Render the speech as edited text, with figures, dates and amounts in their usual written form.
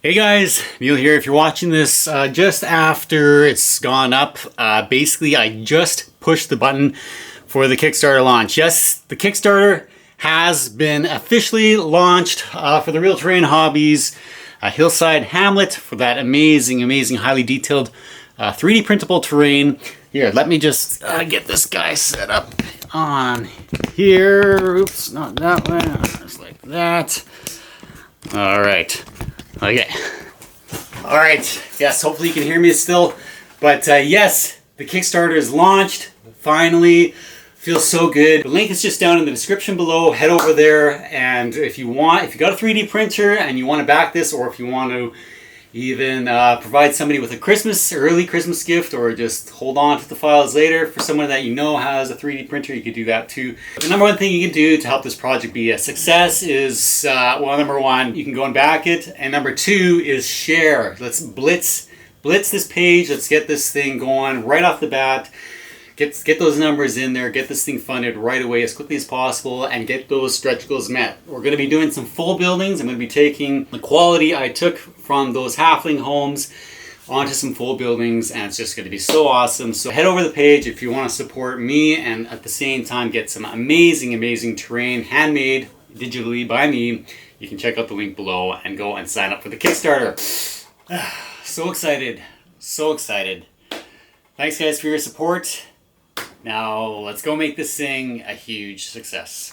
Hey guys, Neil here. If you're watching this just after it's gone up, basically I just pushed the button for the Kickstarter launch. Yes, the Kickstarter has been officially launched for the Real Terrain Hobbies Hillside Hamlet for that amazing, highly detailed 3D printable terrain. Here, let me just get this guy set up on here. Oops, not that way. Just like that. All right. Okay. All right. Yes, hopefully you can hear me still. But yes, the Kickstarter is launched. Finally. Feels so good. The link is just down in the description below. Head over there, and if you got a 3D printer and you want to back this, or if you want to even provide somebody with a early Christmas gift, or just hold on to the files later for someone that you know has a 3D printer, you could do that too. The number one thing you can do to help this project be a success is, well, number one, you can go and back it, and number two is share. Let's blitz this page. Let's get this thing going right off the bat. Get those numbers in there, get this thing funded right away as quickly as possible, and get those stretch goals met. We're going to be doing some full buildings. I'm going to be taking the quality I took from those halfling homes onto some full buildings, and it's just going to be so awesome. So head over the page if you want to support me and at the same time get some amazing terrain handmade digitally by me. You can check out the link below and go and sign up for the Kickstarter. So excited. Thanks guys for your support. Now let's go make this thing a huge success.